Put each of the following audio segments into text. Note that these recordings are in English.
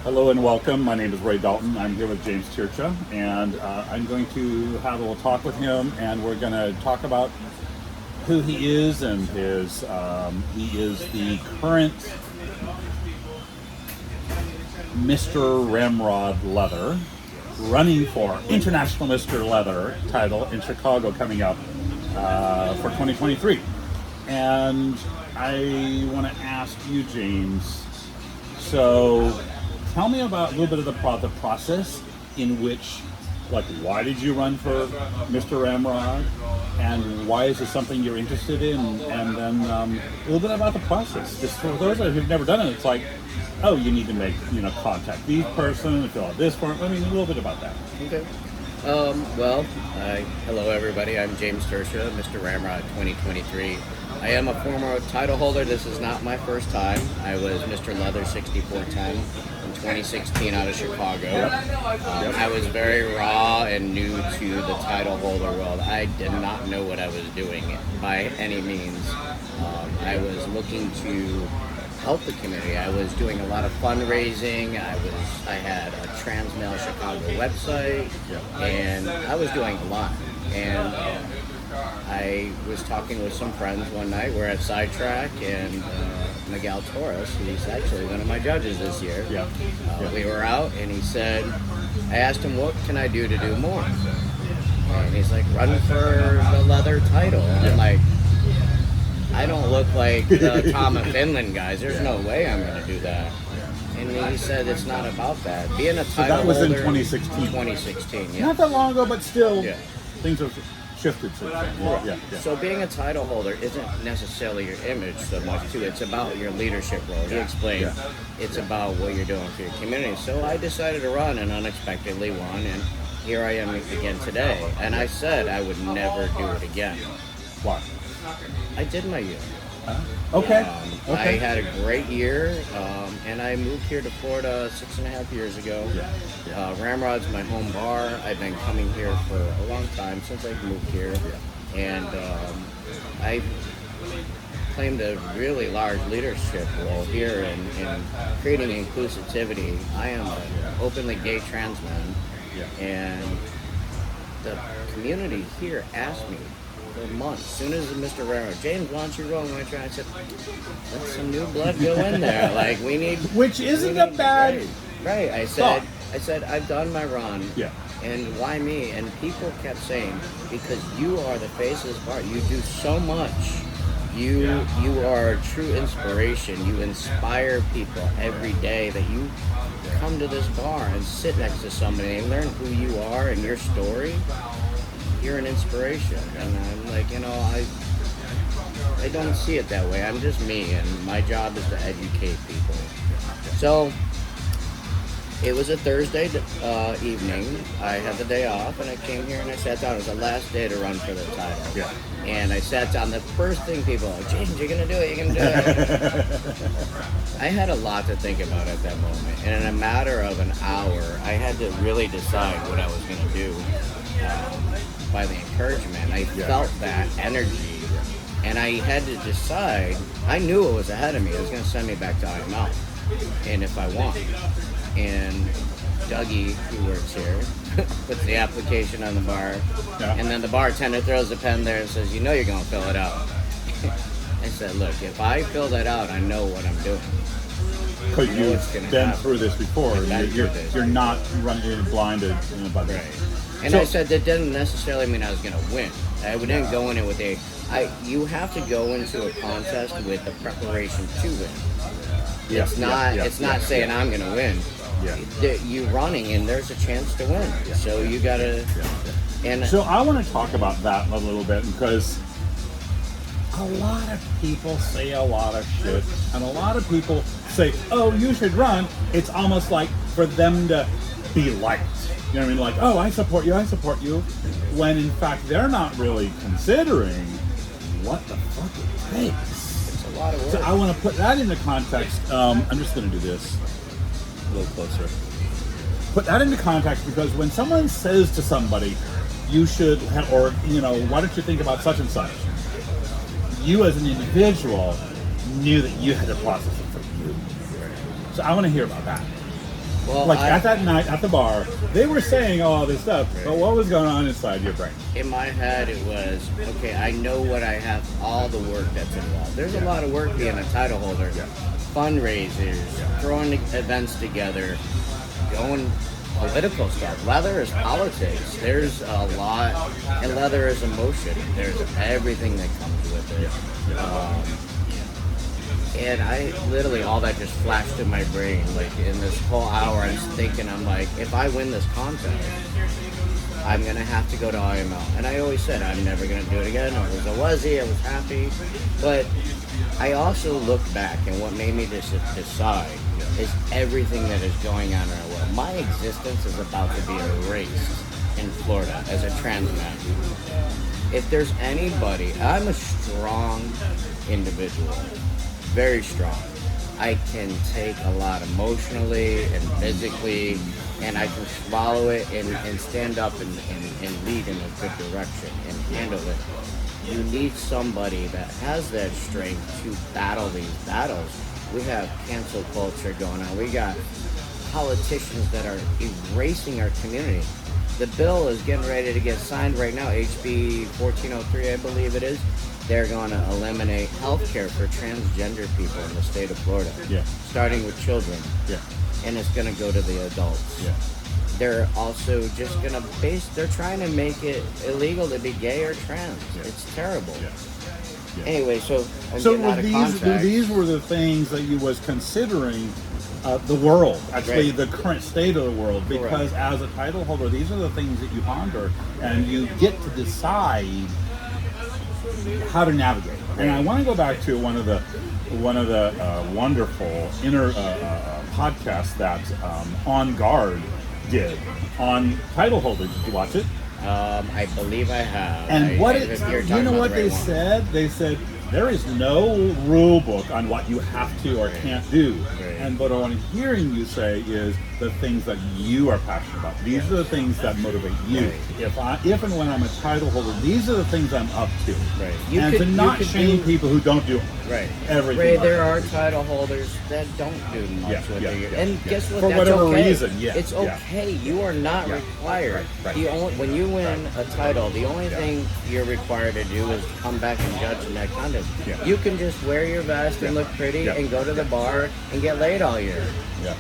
Hello and welcome. My name is Ray Dalton. I'm here with James Tyrcha, and I'm going to have a little talk with him, and we're going to talk about who he is and his. He is the current Mr. Ramrod Leather, running for International Mr. Leather title in Chicago coming up for 2023. And I want to ask you, James, so tell me about a little bit of the process in which, like, why did you run for Mr. Ramrod, and why is this something you're interested in, and then a little bit about the process. Just for those who've never done it, it's like, oh, you need to make, contact this person, fill out this form. I mean, a little bit about that. Okay. Hello everybody. I'm James Tyrcha, Mr. Ramrod 2023. I am a former title holder. This is not my first time. I was Mr. Leather 6410 in 2016 out of Chicago. I was very raw and new to the title holder world. I did not know what I was doing by any means. I was looking to help the community. I was doing a lot of fundraising. I had a Transmail Chicago website, and I was doing a lot. And I was talking with some friends one night. We're at Sidetrack, and Miguel Torres, he's actually one of my judges this year. We were out, and he said, I asked him, what can I do to do more? And he's like, run for the leather title. I'm like, I don't look like the Tom and Finland guys. There's no way I'm going to do that. And he said it's not about that. Being a title that was holder, in 2016. 2016, yeah. Not that long ago, but still, things have shifted since then. So being a title holder isn't necessarily your image so much, too. It's about your leadership role. He explained it's about what you're doing for your community. So I decided to run and unexpectedly won, and here I am again today. And I said I would never do it again. Why? I did my year. Okay. I had a great year, and I moved here to Florida 6.5 years ago. Ramrod's my home bar. I've been coming here for a long time, since I moved here. And I claimed a really large leadership role here in creating inclusivity. I am an openly gay trans man, and the community here asked me for months. As soon as Mr. Ramrod, James, why don't you roll? I tried. I said, let some new blood go in there. Like, we need, which isn't a bad. Right. I said, I've done my run. And why me? And people kept saying, because you are the face of this bar. You do so much. You are a true inspiration. You inspire people every day that you come to this bar and sit next to somebody and learn who you are and your story. You're an inspiration. And I'm like, I don't see it that way. I'm just me, and my job is to educate people. So it was a Thursday evening. I had the day off, and I came here and I sat down. It was the last day to run for the title. And I sat down. The first thing people were like, James, you're going to do it, you're going to do it. I had a lot to think about at that moment. And in a matter of an hour, I had to really decide what I was going to do. By the encouragement, I felt that energy, and I had to decide. I knew what was ahead of me. It was going to send me back to IML, and if I won. And Dougie, who works here, puts the application on the bar, and then the bartender throws the pen there and says, you're going to fill it out. I said, look, if I fill that out, I know what I'm doing. Because you've been through this before. You're not running blinded by that. Right. And I said that didn't necessarily mean I was going to win. I didn't go in it with you have to go into a contest with the preparation to win. It's not saying I'm going to win. You running, and there's a chance to win. So you got to. And so I want to talk about that a little bit, because a lot of people say a lot of shit, and a lot of people say, oh, you should run. It's almost like for them to be liked. You know what I mean? Like, oh, I support you, when in fact they're not really considering what the fuck it takes. It's a lot of work. So I want to put that into context. I'm just going to do this a little closer. Put that into context, because when someone says to somebody, you should have, or, why don't you think about such and such? You as an individual knew that you had to process it for you. So I want to hear about that. Well, like at that night at the bar, they were saying all this stuff, but what was going on inside your brain? In my head, it was, okay, I know what I have, all the work that's involved. There's a lot of work being a title holder. Fundraisers, throwing events together, going political stuff. Leather is politics. There's a lot, and leather is emotion. There's everything that comes with it. And I literally, all that just flashed in my brain. Like in this whole hour, I was thinking, I'm like, if I win this contest, I'm going to have to go to IML. And I always said, I'm never going to do it again. I was I was happy. But I also look back, and what made me decide is everything that is going on in our world. My existence is about to be erased in Florida as a trans man. If there's anybody, I'm a strong individual. Very strong. I can take a lot emotionally and physically, and I can swallow it and stand up and lead in a good direction and handle it. You need somebody that has that strength to battle these battles. We have cancel culture going on. We got politicians that are erasing our community. The bill is getting ready to get signed right now, HB 1403, I believe it is. They're going to eliminate health care for transgender people in the state of Florida, starting with children, and it's going to go to the adults. They're also just going to they're trying to make it illegal to be gay or trans. It's terrible. Anyway, so these were the things that you was considering the world, actually the current state of the world, because as a title holder, these are the things that you ponder, and you get to decide how to navigate. And I want to go back to one of the wonderful podcasts that On Guard did on title holders. Did you watch it? I believe I have. And you know what they said? They said there is no rule book on what you have to or can't do. And what I'm hearing you say is the things that you are passionate about. These are the things that motivate you. If and when I'm a title holder, these are the things I'm up to. And to not shame people who don't do everything. There are title holders that don't do much with it. And guess what? For That's whatever okay. reason, it's okay. You are not required. When you win a title, the only thing you're required to do is come back and judge in that contest. You can just wear your vest and look pretty and go to the bar and get laid all year.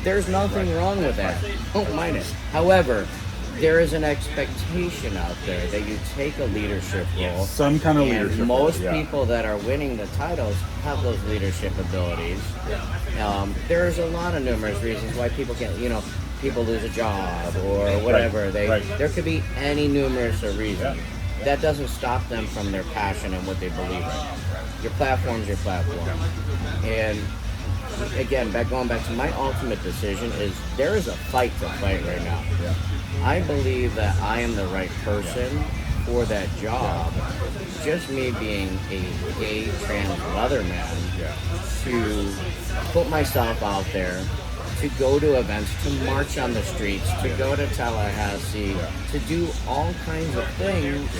There's nothing wrong with that. Don't mind it. However, there is an expectation out there that you take a leadership role. Some kind of leadership. Most people that are winning the titles have those leadership abilities. There's a lot of numerous reasons why people can't, people lose a job or whatever. There could be any numerous reasons. That doesn't stop them from their passion and what they believe in. Your platform's your platform. And again, going back to my ultimate decision is there is a fight to fight right now. I believe that I am the right person for that job. Just me being a gay trans leather man to put myself out there, to go to events, to march on the streets, to go to Tallahassee, to do all kinds of things,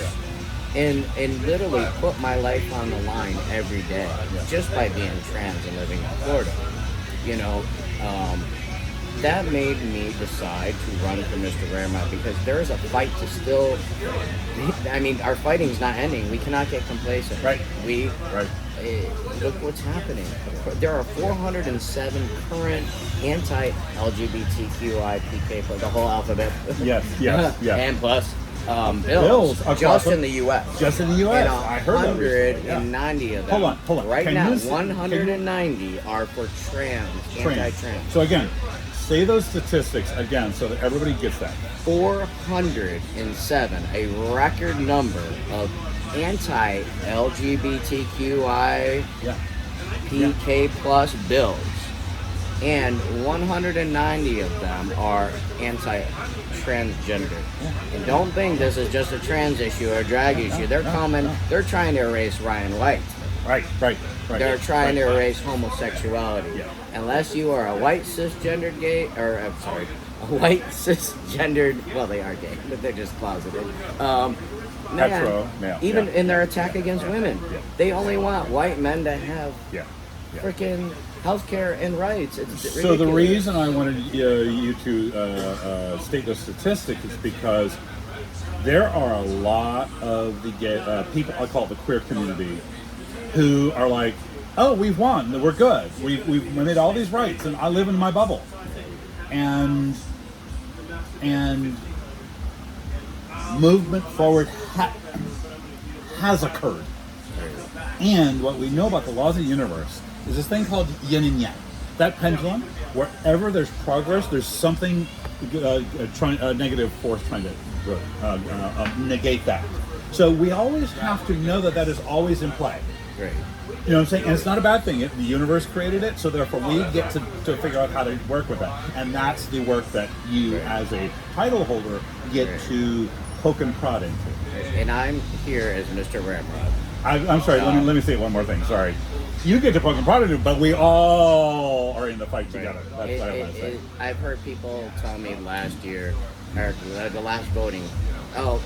and literally put my life on the line every day, just by being trans and living in Florida. That made me decide to run for Mr. Ramrod, because there is a fight to still. Our fighting's not ending. We cannot get complacent. Look what's happening. There are 407 current anti-LGBTQI PK, the whole alphabet. And plus bills just in the U.S. Just in the U.S. And I heard 190 of them. Hold on. Right now, 190 are for anti-trans. So again, say those statistics again so that everybody gets that. 407, a record number of anti-LGBTQI PK plus bills, and 190 of them are anti-transgender. And don't think this is just a trans issue or a drag issue. They're trying to erase Ryan White. They're trying to erase homosexuality. Unless you are a white cisgendered a white cisgendered, well, they are gay, but they're just closeted. Hetero, male. Even in their attack against women, they only want white men to have freaking healthcare and rights. It's ridiculous. So the reason I wanted you to state the statistic is because there are a lot of the gay, people, I call it the queer community, who are like, oh, we've won, we're good, we've made all these rights, and I live in my bubble, and movement forward has occurred. And what we know about the laws of the universe is this thing called yin and yang. That pendulum, wherever there's progress, there's something negative force trying to negate that. So we always have to know that is always in play. Right. You know what I'm saying? And it's not a bad thing. The universe created it, so therefore we get to figure out how to work with that. And that's the work that you, as a title holder, get to poke and prod into. And I'm here as Mr. Ramrod. I'm sorry, let me say one more thing, sorry. You get to poke and prod into it, but we all are in the fight together. That's what I want to say. I've heard people tell me last year, or the last voting, I'm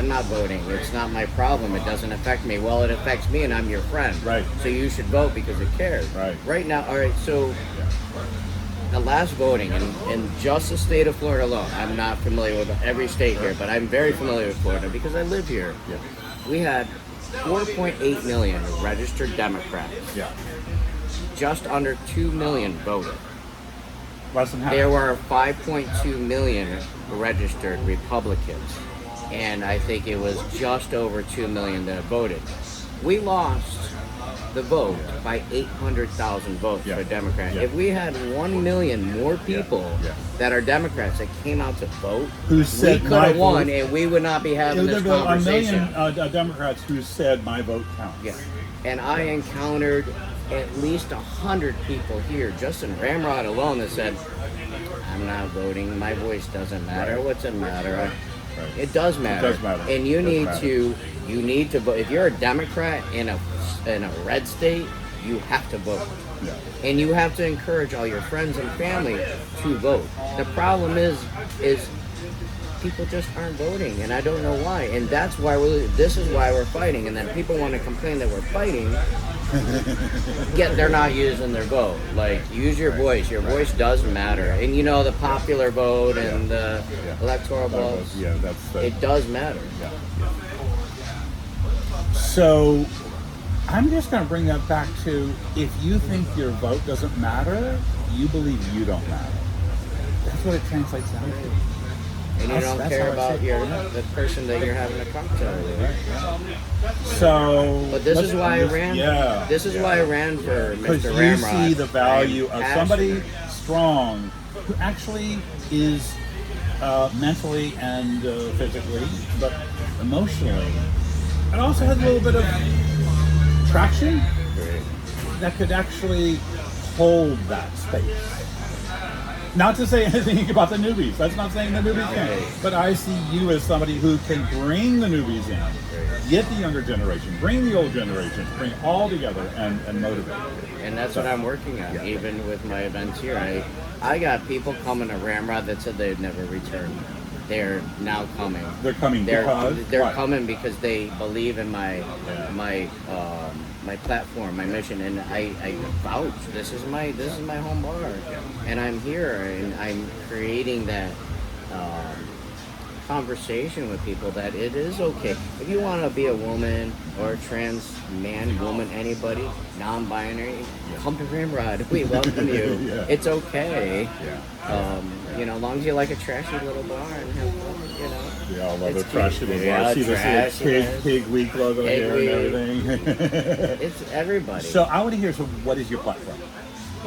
not voting. It's not my problem. It doesn't affect me. Well, it affects me, and I'm your friend. Right. So you should vote because it cares. Right. Right now, all right, so the last voting in just the state of Florida alone, I'm not familiar with every state here, but I'm very familiar with Florida because I live here. Yeah. We had 4.8 million registered Democrats. Yeah. Just under 2 million voted. Less than half. There were 5.2 million registered Republicans, and I think it was just over 2 million that voted. We lost the vote by 800,000 votes for Democrats. Yeah. If we had 1 million more people that are Democrats that came out to vote, who said we could have won, and we would not be having this conversation. A million Democrats who said my vote counts. Yeah, and I encountered at least 100 people here, just in Ramrod alone, that said, I'm not voting, my voice doesn't matter. Right. What's it matter? Right. It does matter. It does matter. And you need to vote. If you're a Democrat in a red state, you have to vote. Yeah. And you have to encourage all your friends and family to vote. The problem is people just aren't voting, and I don't know why. And that's why this is why we're fighting. And then people want to complain that we're fighting, yet they're not using their vote. Like, use your voice. Your voice does matter. And you know, the popular vote and the electoral votes, it does matter. Yeah. So I'm just going to bring that back to, if you think your vote doesn't matter, you believe you don't matter. That's what it translates down to. And you don't care about the person that you're having a cocktail with. So, but this is why I ran. Yeah. This is why I ran for Mr. Ramrod. Because you see the value of somebody strong who actually is mentally and physically, but emotionally, and also has a little bit of traction that could actually hold that space. Not to say anything about the newbies. That's not saying the newbies can't. But I see you as somebody who can bring the newbies in, get the younger generation, bring the old generation, bring all together and motivate. And that's what I'm working on, even with my events here. I got people coming to Ramrod that said they'd never return. They're now coming. They're coming because? They're coming because they believe in my platform, my mission, and I vouch. This is my home bar, and I'm here, and I'm creating that conversation with people that it is okay. If you want to be a woman or a trans man, woman, anybody, non-binary, come to Ramrod. We welcome you. It's okay. As long as you like a trashy little bar and have fun, We all love a trashy little bar. See this Pig Week logo here and everything. It's everybody. So I want to hear, what is your platform?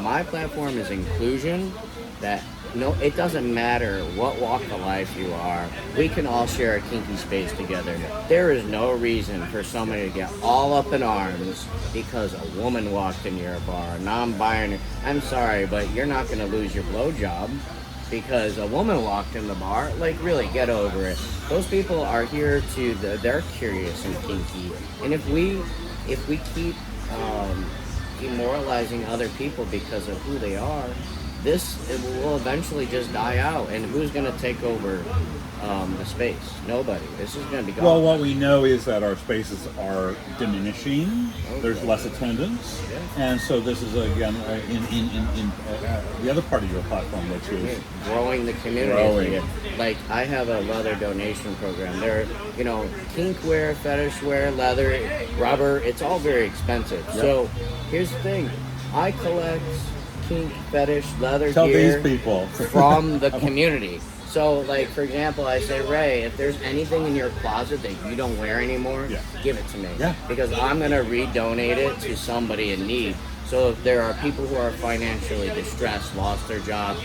My platform is inclusion. It doesn't matter what walk of life you are. We can all share a kinky space together. There is no reason for somebody to get all up in arms because a woman walked in your bar, non-binary. I'm sorry, but you're not going to lose your blowjob because a woman walked in the bar. Like, really, get over it. Those people are here they're curious and kinky. And if we keep demoralizing other people because of who they are, this will eventually just die out. And who's going to take over the space? Nobody. This is going to be gone. Well, what we know is that our spaces are diminishing. Okay. There's less attendance, and so this is again in the other part of your platform, which is growing the community. Like I have a leather donation program. There, kink wear, fetish wear, leather, rubber. It's all very expensive. Yep. So here's the thing: I collect kink, fetish, leather Tell gear these people from the community. So, like, for example, I say, Ray, if there's anything in your closet that you don't wear anymore, give it to me. Yeah. Because I'm going to redonate it to somebody in need. So if there are people who are financially distressed, lost their job,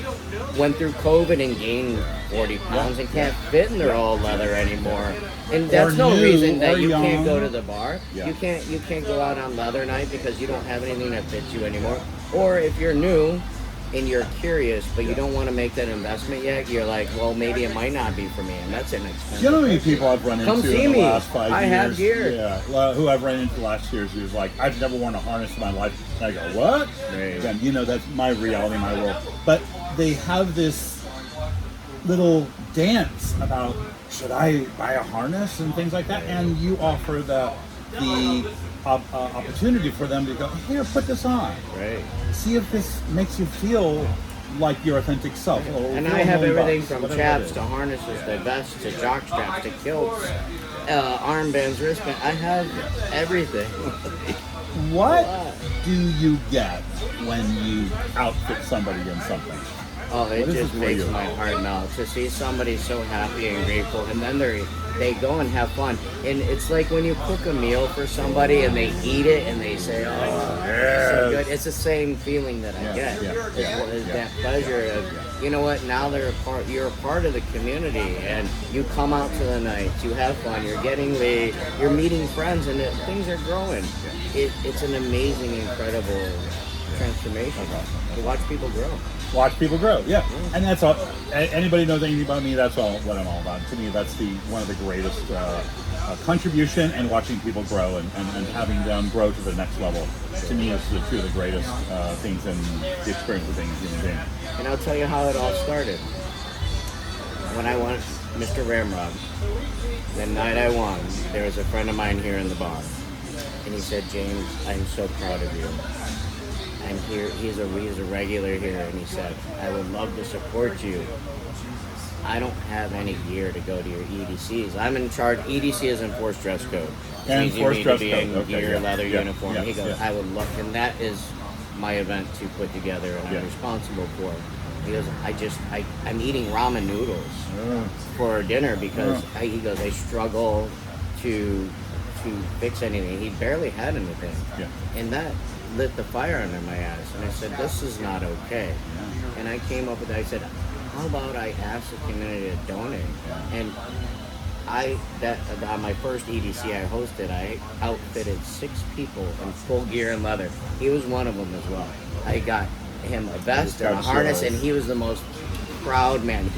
went through COVID and gained 40 pounds and can't fit in their old leather anymore, and that's no reason that you can't go to the bar. Yeah. You can't go out on leather night because you don't have anything that fits you anymore. Or if you're new and you're curious, but you don't want to make that investment yet, you're like, well, maybe it might not be for me, and that's inexpensive. You know how many people I've run into in the last 5 years? I have gear. Yeah, well, who I've run into the last years who's like, I've never worn a harness in my life. And I go, what? Right. Again, that's my reality, my world. But they have this little dance about, should I buy a harness and things like that? And you offer the opportunity for them to go, here, put this on. Right. See if this makes you feel like your authentic self. And I have everything from chaps to harnesses to vests to jock straps to kilts, armbands, wristbands. I have everything. What do you get when you outfit somebody in something? Oh, it just makes my heart melt to see somebody so happy and grateful, and then they go and have fun. And it's like when you cook a meal for somebody and they eat it and they say, "Oh, so good." It's the same feeling that I get. It's that pleasure of, you know what? Now you're a part of the community, and you come out to the nights, you have fun, you're getting laid, you're meeting friends, and things are growing. It's an amazing, incredible transformation to watch people grow. Watch people grow, and that's all. Anybody knows anything about me? That's all what I'm all about. To me, that's one of the greatest contribution, and watching people grow and having them grow to the next level. To me, is two of the greatest things in the experience of being a human being. And I'll tell you how it all started. When I won Mr. Ramrod, the night I won, there was a friend of mine here in the bar, and he said, "James, I'm so proud of you. I'm here." He's a regular here, and he said, "I would love to support you. I don't have any gear to go to your EDCs. I'm in charge. EDC is enforced dress code. And enforced dress code. In gear, leather uniform." He goes, "I would love," and that is my event to put together, and I'm responsible for it. He goes, I'm eating ramen noodles for dinner because he goes, I struggle to fix anything. He barely had anything, and that lit the fire under my ass. And I said, this is not okay. And I came up with it. I said, how about I ask the community to donate? And on my first EDC I hosted, I outfitted 6 people in full gear and leather. He was one of them as well. I got him a vest and a harness, and he was the most proud man.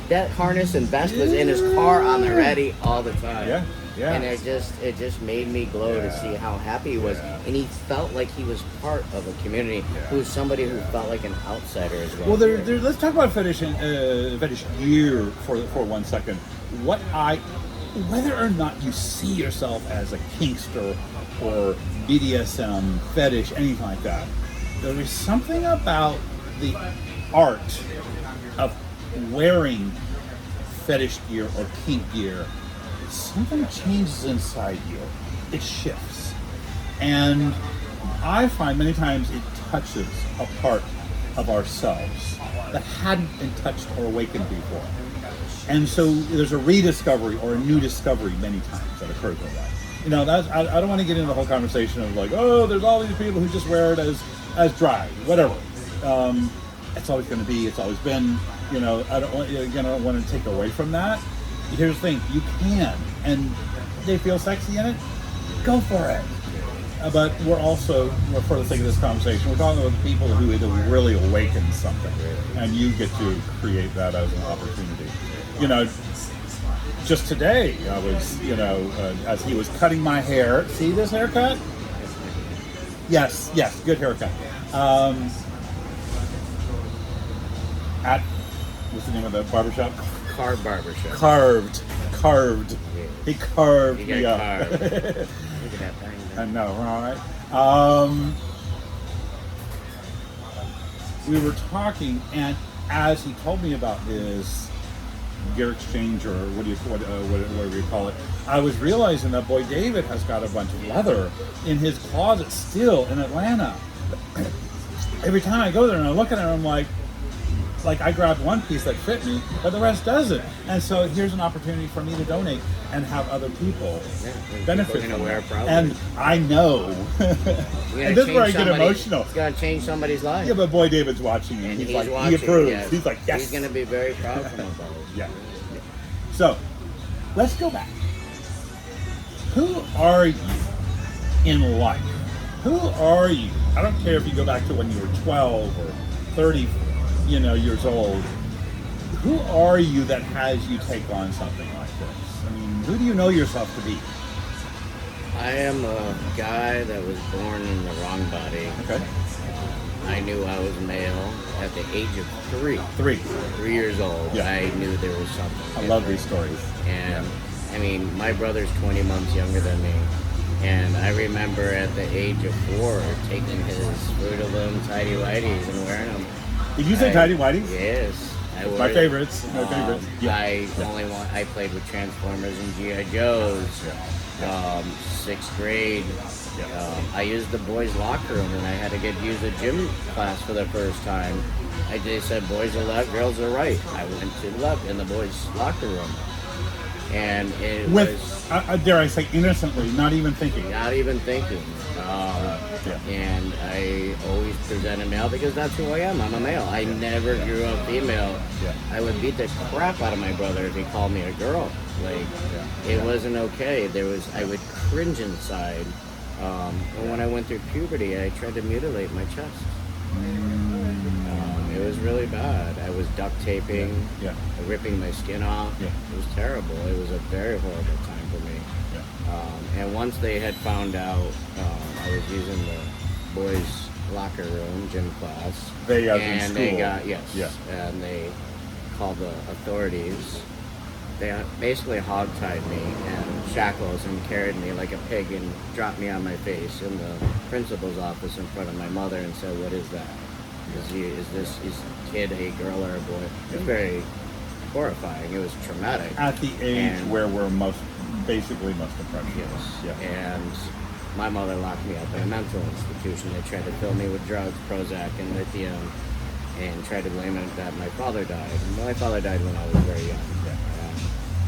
That harness and vest was in his car on the ready all the time. Yeah. And it just made me glow to see how happy he was, and he felt like he was part of a community. Who was somebody who felt like an outsider as well. Well, let's talk about fetish gear for 1 second. Whether or not you see yourself as a kinkster or BDSM fetish, anything like that, there is something about the art of wearing fetish gear or kink gear. Something changes inside you. It shifts. And I find many times it touches a part of ourselves that hadn't been touched or awakened before. And so there's a rediscovery or a new discovery many times that occurs with that. I don't want to get into the whole conversation of like, oh, there's all these people who just wear it as drag, whatever. It's always going to be, it's always been, I don't want to take away from that. Here's the thing, you can, and they feel sexy in it, go for it. But we're for the sake of this conversation, we're talking about the people who either really awaken something, and you get to create that as an opportunity. Just today, I was, as he was cutting my hair, see this haircut? Yes, good haircut. at, what's the name of the barbershop? Carved barbershop. Carved. Yeah. He carved He me got up. carved. Look at that thing. I know, all right. We were talking, and as he told me about his gear exchange, or whatever you call it, I was realizing that Boy David has got a bunch of leather in his closet still in Atlanta. Every time I go there and I look at it, I'm like I grabbed one piece that fit me, but the rest doesn't. And so here's an opportunity for me to donate and have other people benefit from it. And I know. And this is where I get emotional. It's going to change somebody's life. Yeah, but Boy David's watching me. And He's watching, he approves. Yes. He's like, yes. He's going to be very proud for himself. Yeah. So, let's go back. Who are you in life? Who are you? I don't care if you go back to when you were 12 or 30, years old. Who are you that has you take on something like this? I mean, who do you know yourself to be? I am a guy that was born in the wrong body. Okay. I knew I was male at the age of 3. 3 years old. Yeah. I knew there was something I different. love these stories. And I mean, my brother's 20 months younger than me. And I remember at the age of 4 taking his Fruit of Loom tidy whities and wearing them. Did you say tidy whities? Yes. My favorites. My favorites. Yeah. I played with Transformers and G.I. Joes. Yeah. 6th grade. I used the boys' locker room when I had to use a gym class for the first time. They said boys are left, girls are right. I went to the left in the boys' locker room. And it was... dare I say, innocently, not even thinking. Not even thinking. And I always presented male because that's who I am. I'm a male. I never grew up female. Yeah. I would beat the crap out of my brother if he called me a girl. It wasn't okay. I would cringe inside. And when I went through puberty, I tried to mutilate my chest. It was really bad. I was duct taping, ripping my skin off. Yeah. It was terrible. It was a very horrible time for me. Yeah. And once they had found out I was using the boys' locker room gym class, they got and they called the authorities. They basically hogtied me and shackles and carried me like a pig and dropped me on my face in the principal's office in front of my mother and said, "What is that? Is this kid a girl or a boy?" It was very horrifying. It was traumatic. At the age where we're most impressionable. Yes. Yeah. And my mother locked me up in a mental institution. They tried to fill me with drugs, Prozac and lithium, and tried to blame it that my father died. And my father died when I was very young.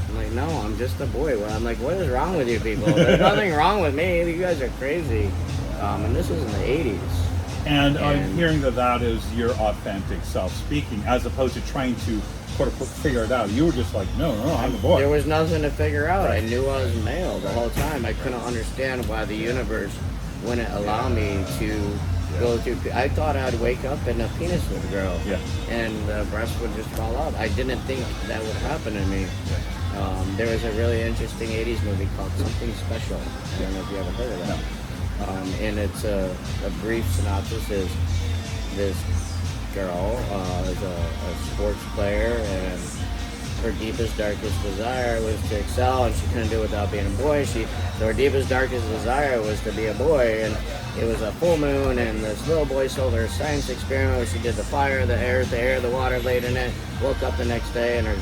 I'm like, no, I'm just a boy. Well, I'm like, what is wrong with you people? There's nothing wrong with me. You guys are crazy. And this was in the 80s. And I'm hearing that is your authentic self speaking, as opposed to trying to quote unquote figure it out. You were just like, no, I'm a boy. There was nothing to figure out. I knew I was male the whole time. I couldn't understand why the universe wouldn't allow me to go through. I thought I'd wake up and a penis would grow, and the breast would just fall out. I didn't think that would happen to me. There was a really interesting 80s movie called Something Special. I don't know if you ever heard of that. And it's a brief synopsis is this girl is a sports player, and her deepest, darkest desire was to excel, and she couldn't do it without being a boy. So her deepest, darkest desire was to be a boy, and it was a full moon, and this little boy sold her a science experiment where she did the fire, the air, the water laid in it, woke up the next day, and her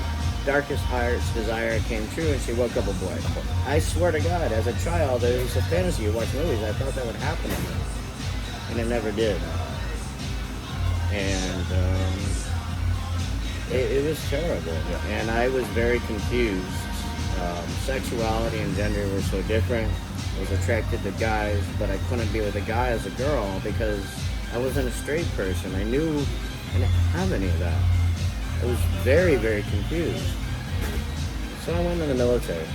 darkest heart's desire came true, and she woke up a boy. I swear to God, as a child, it was a fantasy. You watch movies, I thought that would happen to me, and it never did. And it was terrible, and I was very confused. Sexuality and gender were so different. I was attracted to guys, but I couldn't be with a guy as a girl because I wasn't a straight person. I knew I didn't have any of that. I was very, very confused. So I went to the military.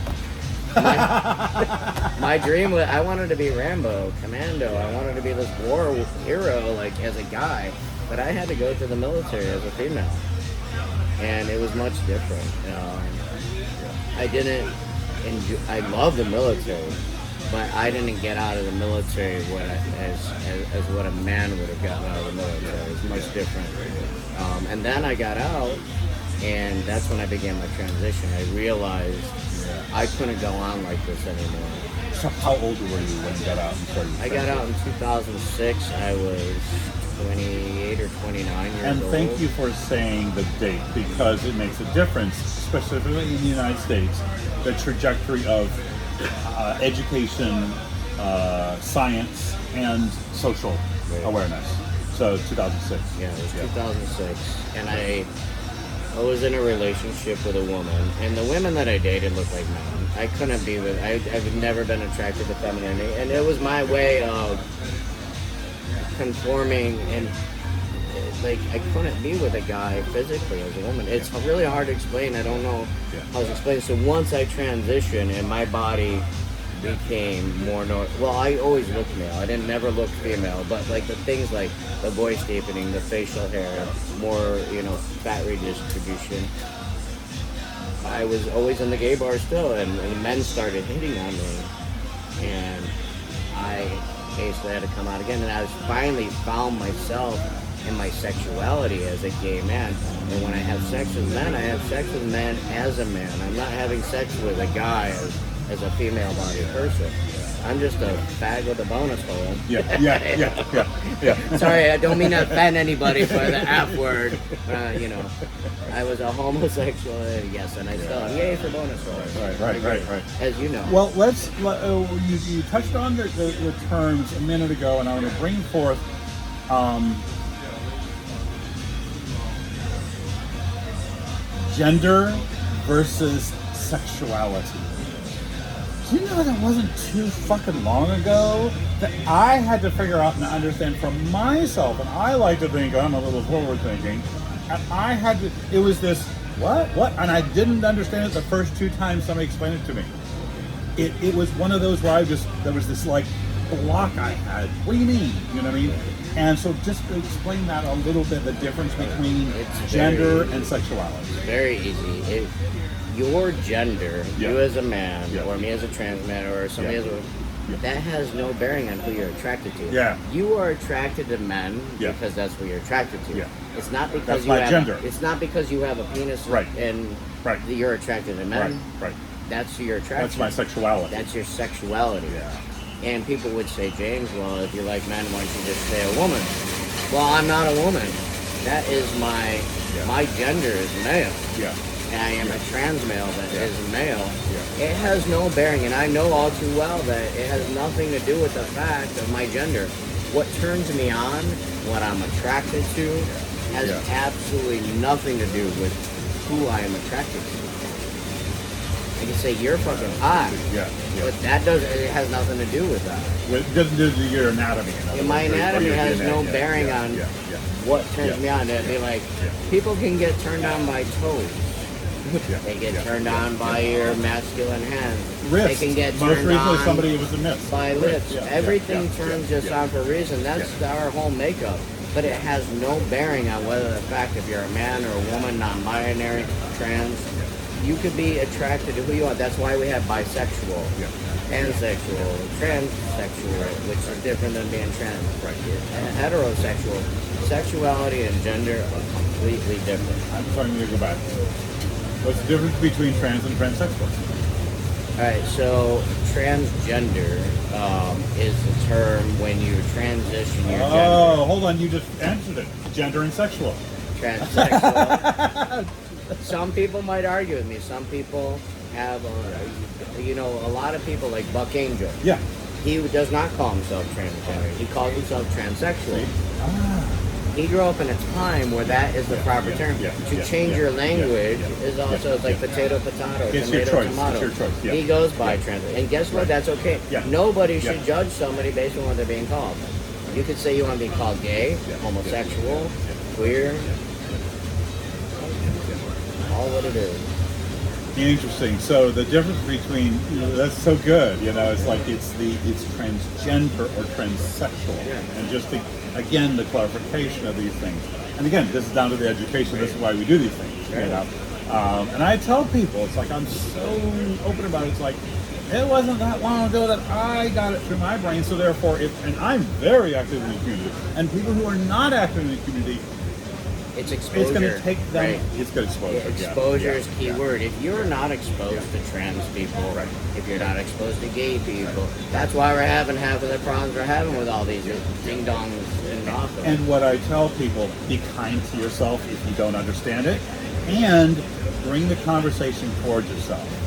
My dream was, I wanted to be Rambo, Commando. I wanted to be this war hero, like as a guy. But I had to go to the military as a female. And it was much different. I didn't enjoy, I love the military. but I didn't get out of the military as what a man would have gotten out of the military. It's much different. And then I got out, and that's when I began my transition. I realized I couldn't go on like this anymore. So how old were you when you got out and started? I got out in 2006. I was 28 or 29 years and old. thank you for saying the date, because it makes a difference, specifically in the United States, the trajectory of education, science, and social awareness. So 2006. Yeah, it was 2006. And I was in a relationship with a woman, and the women that I dated looked like men. I couldn't be with, I've never been attracted to femininity, and it was my way of conforming, and like I couldn't be with a guy physically as a woman. It's really hard to explain. I don't know how to explain. So once I transitioned and my body became more well, I always looked male. I didn't never look female, but like the things like the voice deepening, the facial hair, more fat redistribution. I was always in the gay bar still, and men started hitting on me, and I basically had to come out again. And I finally found myself in my sexuality as a gay man. And when I have sex with men, I have sex with men as a man. I'm not having sex with a guy as a female-bodied person. I'm just a fag with a bonus hole. Yeah. Sorry, I don't mean to offend anybody for the F word. I was a homosexual, yes, and I still am gay for bonus holes. Right. As you know. Well, you touched on the terms a minute ago, and I want to bring forth gender versus sexuality. Do you know that wasn't too fucking long ago that I had to figure out and understand for myself, and I like to think I'm a little forward thinking, and I had to, it was this, what? And I didn't understand it the first two times somebody explained it to me. It was one of those where there was this like block I had. What do you mean? You know what I mean? And so just to explain that a little bit, the difference between gender and sexuality. It's very easy. Your gender, you as a man, or me as a trans man, or somebody as a that has no bearing on who you're attracted to. Yeah. You are attracted to men because that's what you're attracted to. Yeah. It's not because that's my gender. It's not because you have a penis and you're attracted to men. Right. That's your attraction. That's my sexuality. That's your sexuality. Yeah. And people would say, James, well, if you like men, why don't you just say a woman? Well, I'm not a woman. That is my gender is male. Yeah. And I am a trans male that is male. Yeah. It has no bearing, and I know all too well that it has nothing to do with the fact of my gender. What turns me on, what I'm attracted to, has absolutely nothing to do with who I am attracted to. I can say you're fucking hot, but it has nothing to do with that. It doesn't do with your anatomy. My anatomy has no bearing on what turns me on. It'd be like people can get turned on by toes. They get turned on by your masculine hands. Wrists. They can get Most turned recently, on somebody was a miss. by lips. Everything turns us on for a reason. That's our whole makeup. But it has no bearing on whether the fact if you're a man or a woman, non-binary, trans. You could be attracted to who you are. That's why we have bisexual, pansexual, transsexual, which are different than being trans. And heterosexual. Sexuality and gender are completely different. I'm sorry to go back. What's the difference between trans and transsexual? All right, so transgender is the term when you transition your gender. Oh, hold on, you just answered it. Gender and sexual. Transsexual. Some people might argue with me. Some people have, a lot of people like Buck Angel. Yeah. He does not call himself transgender. He calls himself transsexual. He grew up in a time where that is the proper term. To change your language is also like potato, It's tomato, your choice. tomato. It's your choice. He goes by trans. And guess what? That's okay. Nobody should judge somebody based on what they're being called. You could say you want to be called gay, homosexual, queer, all what it is. Interesting. So the difference between that's so good. It's like it's transgender or transsexual, and just again the clarification of these things. And again, this is down to the education. This is why we do these things. And I tell people, it's like I'm so open about it. It's like It wasn't that long ago that I got it through my brain, so therefore, and I'm very active in the community, and people who are not active in the community, it's exposure. It's going to take them. Right? It's good exposure. Exposure is key word. If you're not exposed to trans people, if you're not exposed to gay people, that's why we're having half of the problems we're having with all these ding dongs in office. And what I tell people: be kind to yourself if you don't understand it, and bring the conversation towards yourself.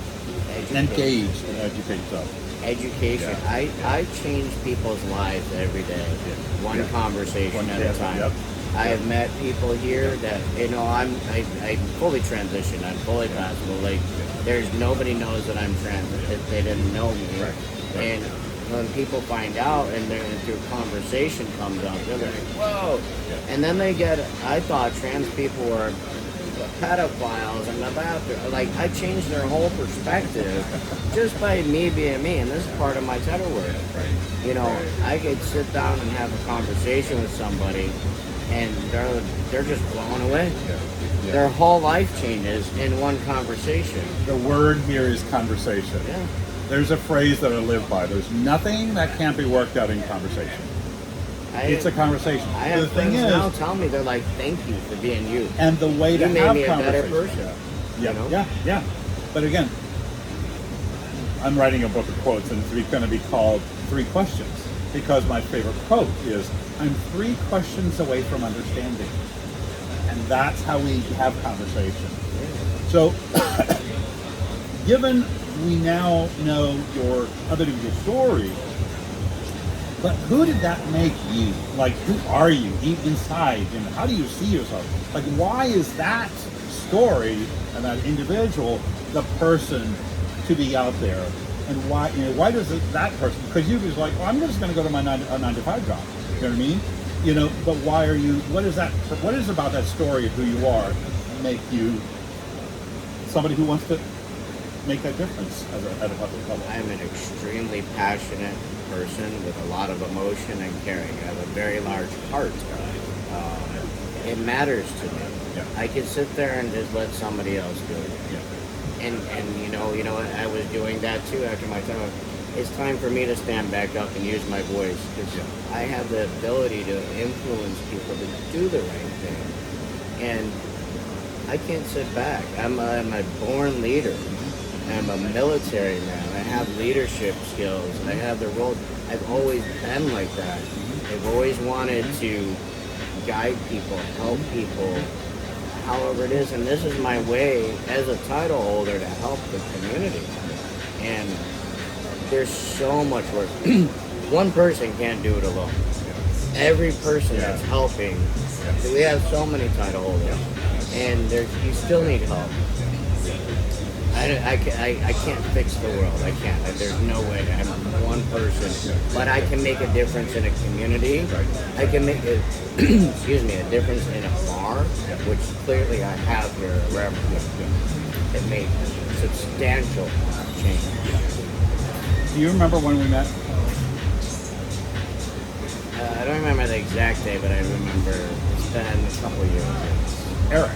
Engage and educate yourself. Education. Yeah. I change people's lives every day, one conversation at a time. I have met people here that, I'm fully transitioned. I'm fully passable. Like, there's nobody knows that I'm trans if they didn't know me. And when people find out and through conversation comes up, they're like, whoa. And then I thought trans people were pedophiles and like, I changed their whole perspective just by me being me, and this is part of my title work. I could sit down and have a conversation with somebody and they're just blown away. Their whole life changes in one conversation. The word here is conversation. There's a phrase that I live by: there's nothing that can't be worked out in conversation. It's a conversation. I have friends now tell me, they're like, thank you for being you. And the way to have me a better conversation. person. Yeah. But again, I'm writing a book of quotes, and it's going to be called 3 Questions, because my favorite quote is, I'm 3 questions away from understanding. And that's how we have conversation. So, given we now know your story, but who did that make you? Like, who are you inside, and how do you see yourself? Like, why is that story and that individual the person to be out there? And why does that person? Because you was like, well, I'm just going to go to my 9 to 5 job. You know what I mean? But why are you? What is that? What is about that story of who you are make you somebody who wants to make that difference at a public level? I'm an extremely passionate person with a lot of emotion and caring. I have a very large heart. It matters to me. I can sit there and just let somebody else do it. And I was doing that too after my time. It's time for me to stand back up and use my voice, because I have the ability to influence people to do the right thing. And I can't sit back. I'm a born leader. I'm a military man. I have leadership skills. I have the role. I've always been like that. I've always wanted to guide people, help people, however it is. And this is my way as a title holder to help the community. And there's so much work. One person can't do it alone. Every person that's helping. We have so many title holders, and you still need help. I can't fix the world. I can't. There's no way. I'm one person, but I can make a difference in a community. I can make a difference in a bar, which clearly I have here at Ramrod. It made substantial change. Do you remember when we met? I don't remember the exact day, but I remember it's been a couple of years. Eric,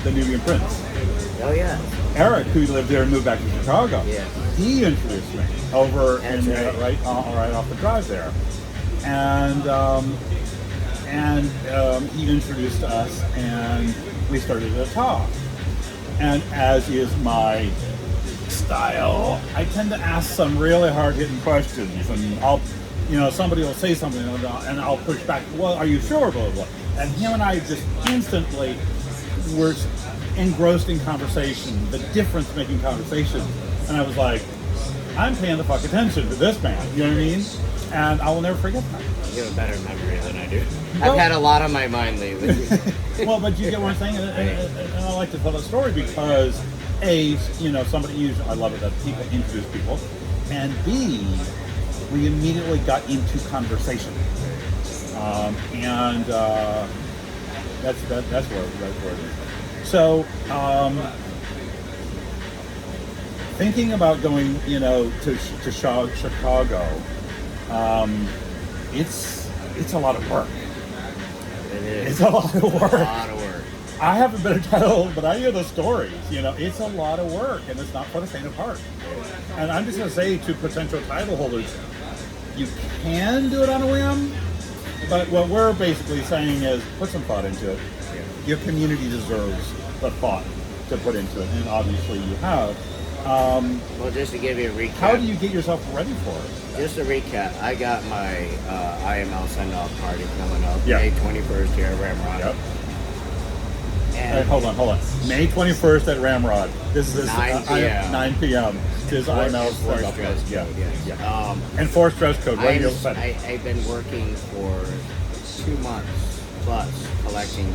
the Nubian Prince. Oh yeah. Eric, who lived there and moved back to Chicago. Yeah. He introduced me over right off the drive there, and he introduced us, and we started to talk. And as is my style, I tend to ask some really hard-hitting questions, and somebody will say something, and I'll push back. Well, are you sure? Blah blah blah. And him and I just instantly were engrossed in conversation, the difference making conversation, and I was like, I'm paying the fuck attention to this man. You know what I mean? And I will never forget that. You have a better memory than I do. I've had a lot on my mind lately. Well, but you get what I'm saying, and I like to tell that story because A, somebody I love it that people introduce people, and B, we immediately got into conversation, and that's where it is. So, thinking about going, to Chicago, it's a lot of work. It is. It's a lot of work. A lot of work. I haven't been a title, but I hear the stories. It's a lot of work, and it's not for the faint of heart. And I'm just going to say to potential title holders, you can do it on a whim, but what we're basically saying is put some thought into it. Your community deserves the thought to put into it, and obviously you have. Well, just to give you a recap. How do you get yourself ready for it? Just to recap, I got my IML send-off party coming up Yeah. May 21st here at Ramrod. Yep. And Hold on. May 21st at Ramrod. This is 9 p.m. 9 p.m. This is IML Forced dress code, yes. Yeah. And forced dress code. What do you say? I've been working for 2 months plus collecting,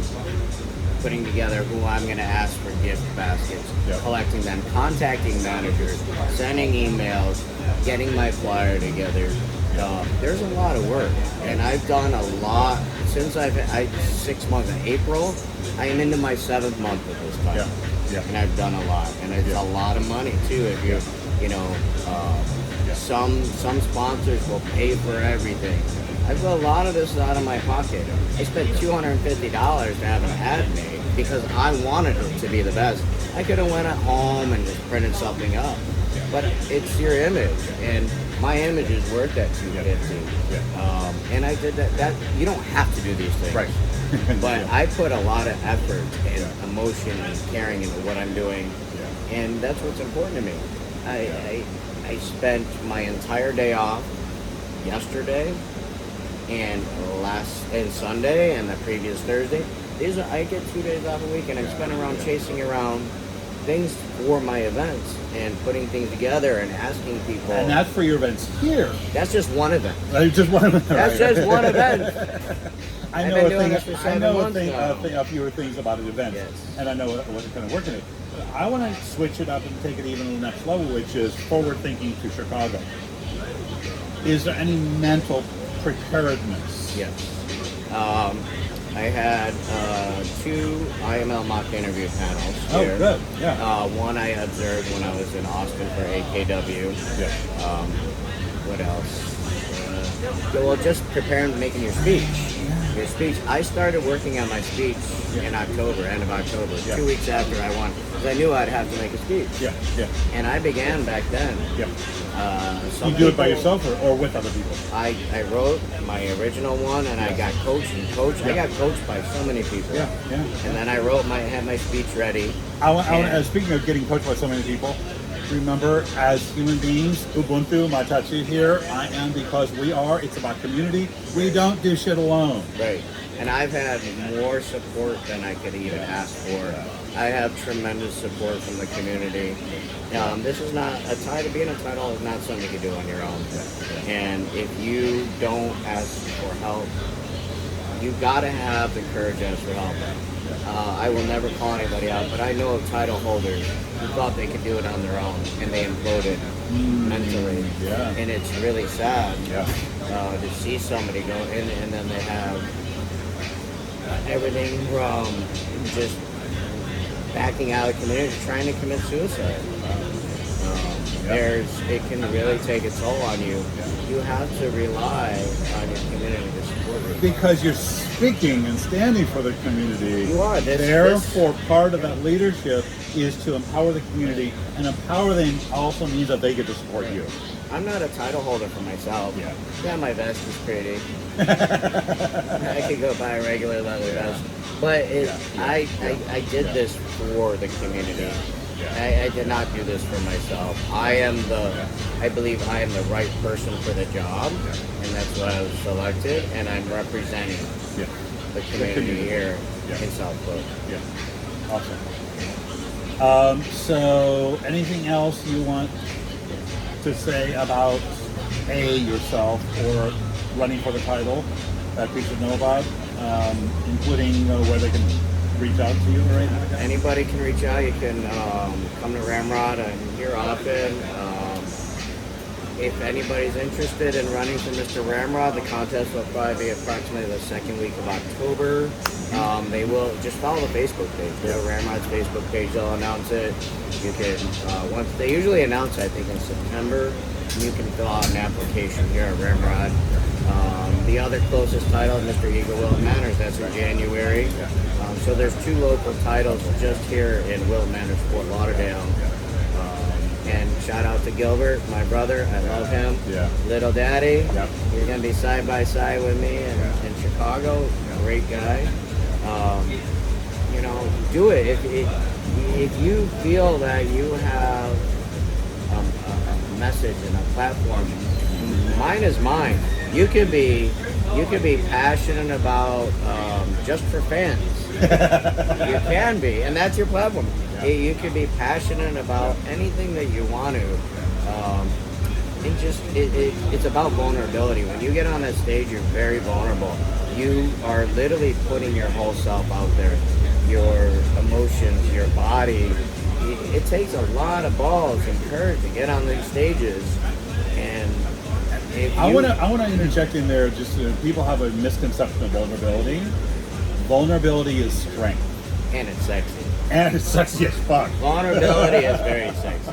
putting together who I'm going to ask for gift baskets, collecting them, contacting managers, sending emails, getting my flyer together. There's a lot of work, and I've done a lot since I've 6 months. In April, I am into my 7th month of this title, and I've done a lot, and it's a lot of money too. If some sponsors will pay for everything. I put a lot of this out of my pocket. I spent $250 to have an ad made because I wanted it to be the best. I could have went at home and just printed something up, but it's your image, and my image is worth that $250. And I did that. You don't have to do these things, Right. but I put a lot of effort and emotion and caring into what I'm doing, and that's what's important to me. I spent my entire day off yesterday and Sunday and the previous Thursday. I get 2 days off a week, and I spend around chasing around things for my events and putting things together and asking people. And that's for your events here. That's just one event. Just one event. That's just one event. I know a few things about an event, and I know what kind of work in it. I want to switch it up and take it even to the next level, which is forward thinking to Chicago. Is there any mental preparedness? Yes. I had 2 IML mock interview panels here. Oh, good. Yeah. One I observed when I was in Austin for AKW. Yeah. What else? Well, just preparing, making your speech. Your speech. I started working on my speech in October, end of October, 2 weeks after I won, because I knew I'd have to make a speech. Yeah. And I began back then. Yeah. You do it by yourself or with other people? I wrote my original one, and I got coached and coached. I got coached by so many people. Yeah. And then I had my speech ready. Speaking of getting coached by so many people, remember, as human beings, Ubuntu, Matachi here, I am because we are. It's about community. We don't do shit alone. Right. And I've had more support than I could even ask for. I have tremendous support from the community. This is not a title. Being a title is not something you can do on your own. And if you don't ask for help, you got to have the courage to ask for help. I will never call anybody out, but I know of title holders who thought they could do it on their own, and they imploded mentally. Yeah. And it's really sad Yeah. to see somebody go in, and then they have everything from just backing out of the community to trying to commit suicide. It can really take a toll on you. You have to rely on your community to support you. Because you're speaking and standing for the community. You are. Therefore, part of that leadership is to empower the community, and empower them also means that they get to support you. I'm not a title holder for myself. Yeah, my vest is pretty. I could go buy a regular leather vest. But I did this for the community. I did not do this for myself. I believe I am the right person for the job, and that's why I was selected, and I'm representing the community here in South Florida. Yeah. Awesome. So anything else you want to say about yourself or running for the title that people should know about, including where they can reach out to you or anything like that? Anybody can reach out. You can come to Ramrod. I'm here often. If anybody's interested in running for Mr. Ramrod, the contest will probably be approximately the second week of October. They will just follow the Facebook page. Go to Ramrod's Facebook page. They'll announce it. You can once they usually announce, I think in September. You can fill out an application here at Ramrod. the other closest title, Mr. Eagle Wilton Manors, that's in January. So there's 2 local titles just here in Wilton Manors, Fort Lauderdale. And shout out to Gilbert, my brother. I love him. Yeah. Little Daddy. Yep. He's going to be side by side with me in Chicago. Great guy. You know, do it. If you feel that you have a message and a platform, mine is mine. You could be passionate about just for fans. You can be, and that's your platform. You could be passionate about anything that you want to. It's about vulnerability. When you get on that stage, you're very vulnerable. You are literally putting your whole self out there, your emotions, your body. It takes a lot of balls and courage to get on these stages. And I want to interject in there. Just people have a misconception of vulnerability. Vulnerability is strength, and it's sexy. And it's sexy as fuck. Vulnerability is very sexy.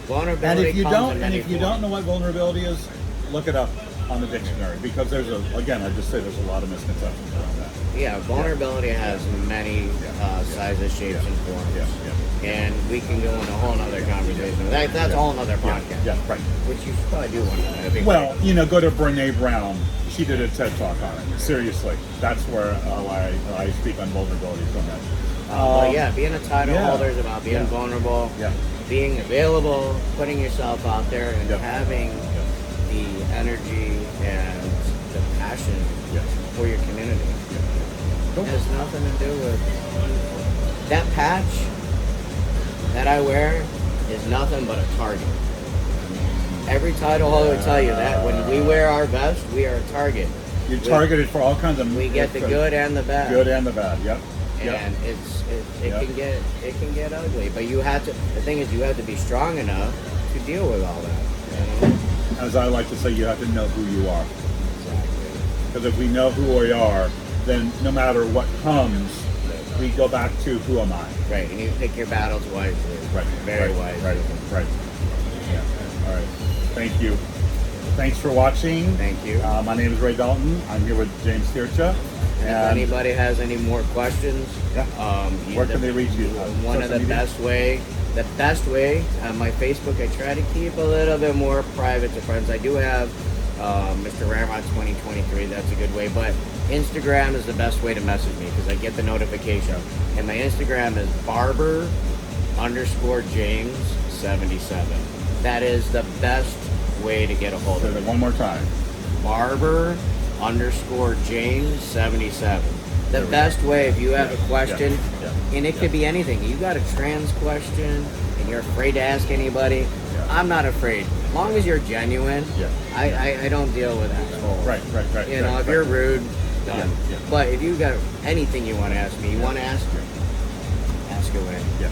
Vulnerability. And if you comes don't know what vulnerability is, look it up on the dictionary, because there's a lot of misconceptions around that. Yeah, vulnerability has many sizes, shapes, and forms. And we can go into a whole other conversation. That's a whole other podcast. Yeah, right. Which you probably do want to know. Well, go to Brene Brown. She did a TED Talk on it. Seriously, that's where I speak on vulnerability so much. But yeah, being a title holder is about being vulnerable, being available, putting yourself out there, and having the energy and the passion for your community. It has nothing to do with that patch that I wear is nothing but a target. Every title holder will tell you that when we wear our vest, we are a target. You're targeted for all kinds of. We get the good and the bad. Good and the bad. Yep. And it can get ugly. But the thing is, you have to be strong enough to deal with all that. As I like to say, you have to know who you are. Exactly. Because if we know who we are, then no matter what comes, we go back to who am I. Right, and you pick your battles wisely. Right. Very wisely. Right. Yeah. All right. Thank you. Thanks for watching. Thank you. My name is Ray Dalton. I'm here with James Tyrcha. If anybody has any more questions, where can they reach you? One of the best way on my Facebook, I try to keep a little bit more private to friends. I do have Mr. Ramrod 2023. That's a good way, but Instagram is the best way to message me because I get the notification. And my Instagram is barber_James77. That is the best way to get a hold of me. One more time. barber_James77. The best way if you have a question, and it could be anything. You got a trans question and you're afraid to ask anybody. I'm not afraid. As long as you're genuine, I don't deal with assholes. Right. If you're rude, done. But if you got anything you want to ask me, ask away. Yeah.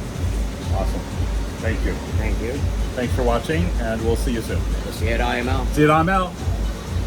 Awesome. Thank you. Thank you. Thanks for watching, and we'll see you soon. We'll see you at IML. See you at IML.